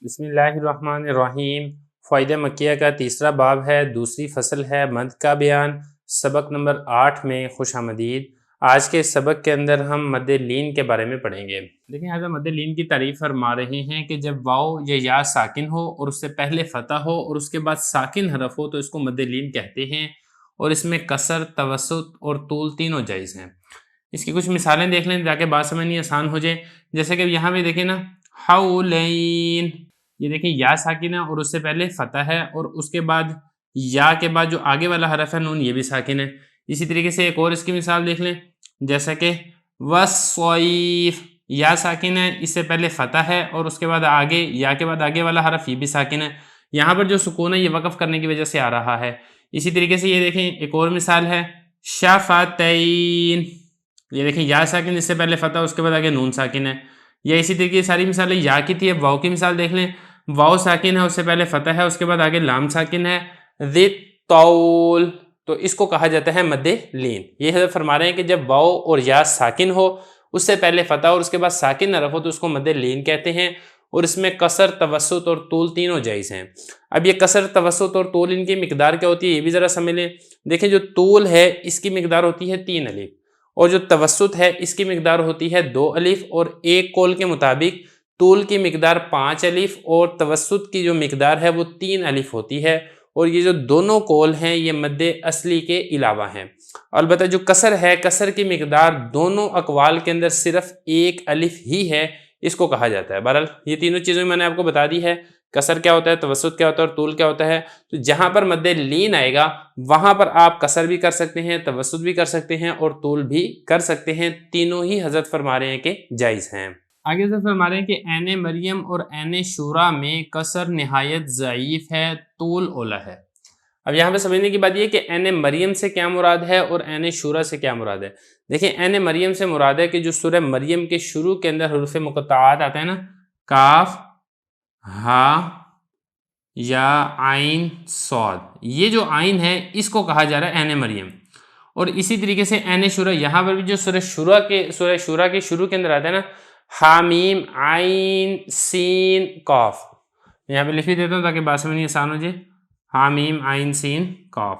بسم اللہ الرحمن الرحیم۔ فوائد مکیہ کا تیسرا باب ہے، دوسری فصل ہے مد کا بیان۔ سبق نمبر 8 میں خوش آمدید۔ آج کے سبق کے اندر ہم مد لین کے بارے میں پڑھیں گے۔ دیکھیں حضرت مد لین کی تعریف فرما رہے ہیں کہ جب واو یا یا ساکن ہو اور اس سے پہلے فتح ہو اور اس کے بعد ساکن حرف ہو تو اس کو مد لین کہتے ہیں، اور اس میں کسر، توسط اور طول تینوں جائز ہیں۔ اس کی کچھ مثالیں دیکھ لیں تاکہ بات سمجھنی آسان ہو جائے۔ جیسے کہ یہاں پہ دیکھیں نا، حولین، یہ دیکھیں یا ساکن ہے اور اس سے پہلے فتح ہے، اور اس کے بعد یا کے بعد جو آگے والا حرف ہے نون، یہ بھی ساکن ہے۔ اسی طریقے سے ایک اور اس کی مثال دیکھ لیں، جیسا کہ والصیف، یا ساکن ہے، اس سے پہلے فتح ہے اور اس کے بعد آگے یا کے بعد آگے والا حرف یہ بھی ساکن ہے۔ یہاں پر جو سکون ہے یہ وقف کرنے کی وجہ سے آ رہا ہے۔ اسی طریقے سے یہ دیکھیں ایک اور مثال ہے، شفتین، یہ دیکھیں یا ساکن، اس سے پہلے فتح، اس کے بعد آگے نون ساکن ہے۔ یا اسی طریقے کی ساری مثالیں یا کی تھی۔ اب واؤ کی مثال دیکھ لیں، واؤ ساکن ہے، اس سے پہلے فتح ہے، اس کے بعد آگے لام ساکن ہے، ذی طول، تو اس کو کہا جاتا ہے مد لین۔ یہ حضرت فرما رہے ہیں کہ جب واؤ اور یا ساکن ہو، اس سے پہلے فتح اور اس کے بعد ساکن حرف ہو تو اس کو مد لین کہتے ہیں، اور اس میں کسر، توسط اور طول تینوں جائز ہیں۔ اب یہ کسر، توسط اور طول، ان کی مقدار کیا ہوتی ہے یہ بھی ذرا سمجھ لیں۔ دیکھیں جو طول ہے اس کی مقدار ہوتی ہے 3 الف، اور جو توسط ہے اس کی مقدار ہوتی ہے 2 الف، اور ایک قول کے مطابق طول کی مقدار 5 الف اور توسط کی جو مقدار ہے وہ 3 الف ہوتی ہے، اور یہ جو دونوں قول ہیں یہ مد اصلی کے علاوہ ہیں۔ البتہ جو کسر ہے، کسر کی مقدار دونوں اقوال کے اندر صرف 1 الف ہی ہے، اس کو کہا جاتا ہے۔ بہرحال یہ تینوں چیزیں میں نے آپ کو بتا دی ہے، کسر کیا ہوتا ہے، توسط کیا ہوتا ہے اور طول کیا ہوتا ہے۔ تو جہاں پر مد لین آئے گا وہاں پر آپ کسر بھی کر سکتے ہیں، توسط بھی کر سکتے ہیں اور طول بھی کر سکتے ہیں، تینوں ہی حضرت فرما رہے ہیں کہ جائز ہیں۔ آگے حضرت فرما رہے ہیں کہ عین مریم اور عین شورا میں کسر نہایت ضعیف ہے، طول اولا ہے۔ اب یہاں پہ سمجھنے کی بات یہ کہ عین مریم سے کیا مراد ہے اور عین شورا سے کیا مراد ہے۔ دیکھیں عین مریم سے مراد ہے کہ جو سورہ مریم کے شروع کے اندر حروف مقطعات آتے ہیں نا، کاف، ہا، یا، عین، صاد، یہ جو عین ہے اس کو کہا جا رہا ہے عین مریم۔ اور اسی طریقے سے عین شورا، یہاں پر بھی جو سورہ شورا کے شروع کے اندر آتا ہے نا، حامیم، عین، سین، قاف، یہاں پہ لکھ بھی دیتا ہوں تاکہ بات سمجھنی آسان ہو جائے، حامیم، عین، سین، قاف۔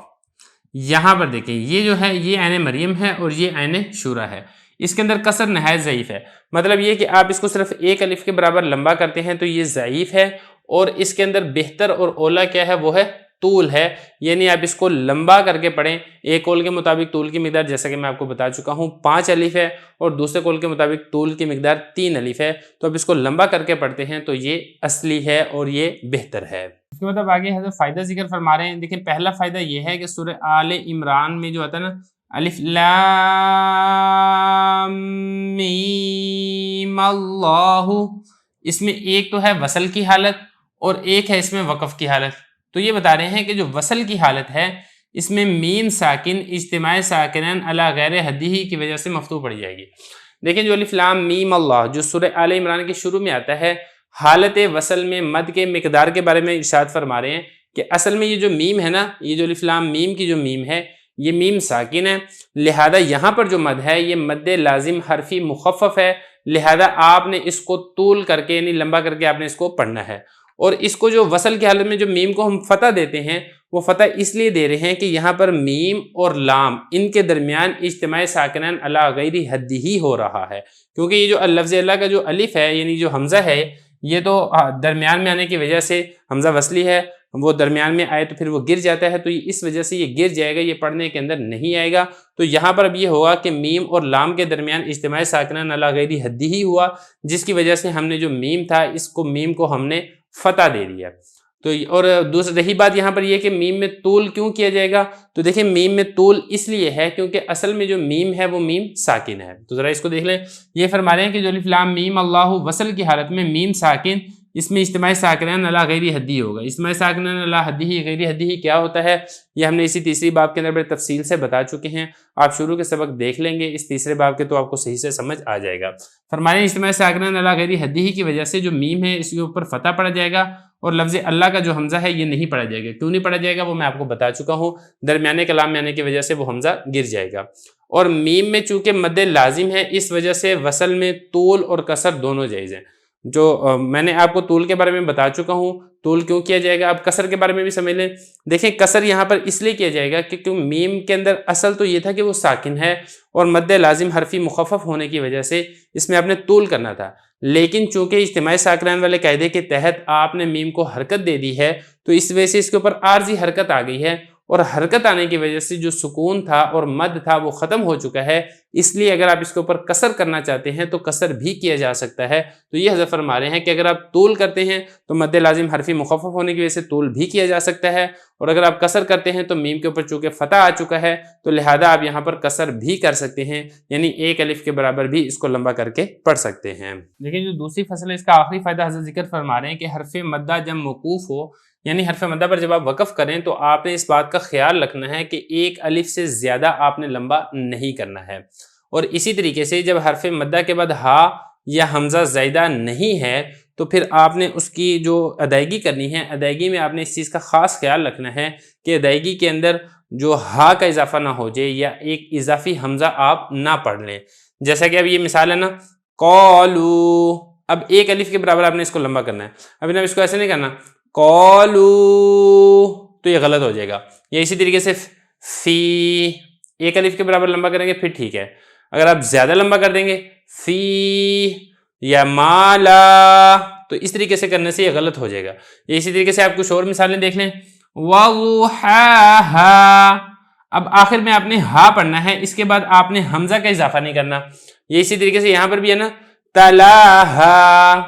یہاں پر دیکھیں یہ جو ہے یہ عین مریم ہے اور یہ عین شورا ہے، اس کے اندر کسر نہایت ضعیف ہے۔ مطلب یہ کہ آپ اس کو صرف 1 الف کے برابر لمبا کرتے ہیں تو یہ ضعیف ہے، اور اس کے اندر بہتر اور اولا کیا ہے، وہ ہے طول ہے، یعنی آپ اس کو لمبا کر کے پڑھیں۔ ایک قول کے مطابق طول کی مقدار جیسا کہ میں آپ کو بتا چکا ہوں 5 الف ہے، اور دوسرے قول کے مطابق طول کی مقدار 3 الف ہے، تو اب اس کو لمبا کر کے پڑھتے ہیں تو یہ اصلی ہے اور یہ بہتر ہے۔ اس کے بعد اب آگے حضرت فائدہ ذکر فرما رہے ہیں۔ دیکھیں پہلا فائدہ یہ ہے کہ سورہ آل عمران میں جو آتا ہے نا، الف لام میم اللہ، اس میں ایک تو ہے وصل کی حالت اور ایک ہے اس میں وقف کی حالت۔ تو یہ بتا رہے ہیں کہ جو وصل کی حالت ہے اس میں میم ساکن اجتماع ساکنین علی غیر حدیہ کی وجہ سے مفتوح پڑی جائے گی۔ دیکھیں جو الف لام میم اللہ جو سورہ آل عمران کے شروع میں آتا ہے، حالت وصل میں مد کے مقدار کے بارے میں ارشاد فرما رہے ہیں کہ اصل میں یہ جو میم ہے نا، یہ جو الف لام میم کی جو میم ہے یہ میم ساکن ہے، لہذا یہاں پر جو مد ہے یہ مد لازم حرفی مخفف ہے، لہذا آپ نے اس کو طول کر کے یعنی لمبا کر کے آپ نے اس کو پڑھنا ہے۔ اور اس کو جو وصل کی حالت میں جو میم کو ہم فتح دیتے ہیں وہ فتح اس لیے دے رہے ہیں کہ یہاں پر میم اور لام ان کے درمیان اجتماع ساکنین علی غیر حدہ ہی ہو رہا ہے، کیونکہ یہ جو لفظ اللہ کا جو الف ہے یعنی جو حمزہ ہے یہ تو درمیان میں آنے کی وجہ سے حمزہ وصلی ہے، وہ درمیان میں آئے تو پھر وہ گر جاتا ہے، تو اس وجہ سے یہ گر جائے گا، یہ پڑھنے کے اندر نہیں آئے گا۔ تو یہاں پر اب یہ ہوگا کہ میم اور لام کے درمیان اجتماع ساکنین علی غیر حدہ ہی ہوا، جس کی وجہ سے ہم نے جو میم تھا اس کو میم کو ہم نے فتح دے دیا۔ تو اور رہی بات یہاں پر یہ کہ میم میں طول کیوں کیا جائے گا، تو دیکھیں میم میں طول اس لیے ہے کیونکہ اصل میں جو میم ہے وہ میم ساکن ہے۔ تو ذرا اس کو دیکھ لیں، یہ فرما رہے ہیں کہ جو الف لام میم اللہ وصل کی حالت میں میم ساکن، اس میں اجتماع ساکنین علی غیر حدہ ہوگا۔ اجتماع ساکنین علی حدہ، غیر حدہ کیا ہوتا ہے یہ ہم نے اسی تیسری باب کے اندر بڑے تفصیل سے بتا چکے ہیں، آپ شروع کے سبق دیکھ لیں گے اس تیسرے باب کے تو آپ کو صحیح سے سمجھ آ جائے گا۔ فرمانے اجتماع ساکنین علی غیر حدہ کی وجہ سے جو میم ہے اس کے اوپر فتح پڑا جائے گا، اور لفظ اللہ کا جو حمزہ ہے یہ نہیں پڑھا جائے گا۔ کیوں نہیں پڑھا جائے گا وہ میں آپ کو بتا چکا ہوں، درمیانے کلام میں آنے کی وجہ سے وہ حمزہ گر جائے گا۔ اور میم میں چونکہ مد لازم ہے اس وجہ سے وصل میں طول اور کسر دونوں جائز ہیں۔ جو میں نے آپ کو طول کے بارے میں بتا چکا ہوں، طول کیوں کیا جائے گا، آپ کسر کے بارے میں بھی سمجھ لیں۔ دیکھیں کسر یہاں پر اس لیے کیا جائے گا کہ میم کے اندر اصل تو یہ تھا کہ وہ ساکن ہے اور مد لازم حرفی مخفف ہونے کی وجہ سے اس میں آپ نے طول کرنا تھا، لیکن چونکہ اجتماعی ساکنین والے قاعدے کے تحت آپ نے میم کو حرکت دے دی ہے تو اس وجہ سے اس کے اوپر عارضی حرکت آ گئی ہے، اور حرکت آنے کی وجہ سے جو سکون تھا اور مد تھا وہ ختم ہو چکا ہے، اس لیے اگر آپ اس کے اوپر کسر کرنا چاہتے ہیں تو کسر بھی کیا جا سکتا ہے۔ تو یہ حضرت فرما رہے ہیں کہ اگر آپ طول کرتے ہیں تو مد لازم حرفی مخفف ہونے کی وجہ سے طول بھی کیا جا سکتا ہے، اور اگر آپ کسر کرتے ہیں تو میم کے اوپر چونکہ فتح آ چکا ہے تو لہذا آپ یہاں پر کسر بھی کر سکتے ہیں، یعنی ایک الف کے برابر بھی اس کو لمبا کر کے پڑھ سکتے ہیں۔ لیکن جو دوسری فصل ہے اس کا آخری فائدہ حضرت ذکر فرما رہے ہیں کہ حرف مدہ جب موقوف ہو، یعنی حرف مدہ پر جب آپ وقف کریں تو آپ نے اس بات کا خیال رکھنا ہے کہ ایک الف سے زیادہ آپ نے لمبا نہیں کرنا ہے، اور اسی طریقے سے جب حرف مدہ کے بعد ہا یا حمزہ زائدہ نہیں ہے تو پھر آپ نے اس کی جو ادائیگی کرنی ہے، ادائیگی میں آپ نے اس چیز کا خاص خیال رکھنا ہے کہ ادائیگی کے اندر جو ہا کا اضافہ نہ ہو جائے یا ایک اضافی حمزہ آپ نہ پڑھ لیں۔ جیسا کہ اب یہ مثال ہے نا، قولو، اب ایک الف کے برابر آپ نے اس کو لمبا کرنا ہے، اب جناب اس کو ایسے نہیں کرنا قولو تو یہ غلط ہو جائے گا، یا اسی طریقے سے فی، ایک الف کے برابر لمبا کریں گے پھر ٹھیک ہے، اگر آپ زیادہ لمبا کر دیں گے فی یا مالا تو اس طریقے سے کرنے سے یہ غلط ہو جائے گا۔ یا اسی طریقے سے آپ کچھ اور مثالیں دیکھ لیں، وَضُحَاهَا، اب آخر میں آپ نے ہا پڑھنا ہے، اس کے بعد آپ نے حمزہ کا اضافہ نہیں کرنا۔ یہ اسی طریقے سے یہاں پر بھی ہے نا تلاہا،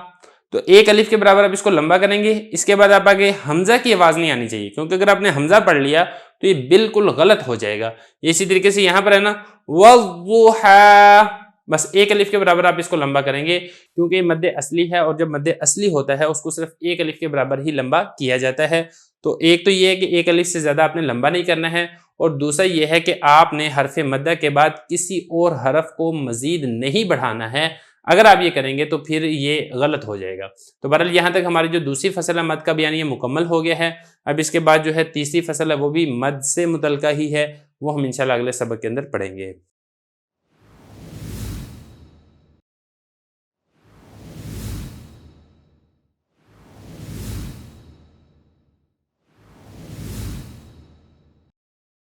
تو ایک الف کے برابر آپ اس کو لمبا کریں گے، اس کے بعد آپ آگے حمزہ کی آواز نہیں آنی چاہیے، کیونکہ اگر آپ نے حمزہ پڑھ لیا تو یہ بالکل غلط ہو جائے گا۔ اسی طریقے سے یہاں پر ہے نا وَضُحَا، بس ایک الف کے برابر آپ اس کو لمبا کریں گے، کیونکہ یہ مد اصلی ہے اور جب مد اصلی ہوتا ہے اس کو صرف ایک الف کے برابر ہی لمبا کیا جاتا ہے۔ تو ایک تو یہ ہے کہ ایک الف سے زیادہ آپ نے لمبا نہیں کرنا ہے، اور دوسرا یہ ہے کہ آپ نے حرف مدہ کے بعد کسی اور حرف کو مزید نہیں بڑھانا ہے، اگر آپ یہ کریں گے تو پھر یہ غلط ہو جائے گا۔ تو بہرحال یہاں تک ہماری جو دوسری فصل ہے مد کا بیان یہ مکمل ہو گیا ہے۔ اب اس کے بعد جو ہے تیسری فصل ہے وہ بھی مد سے متعلقہ ہی ہے، وہ ہم انشاءاللہ اگلے سبق کے اندر پڑھیں گے۔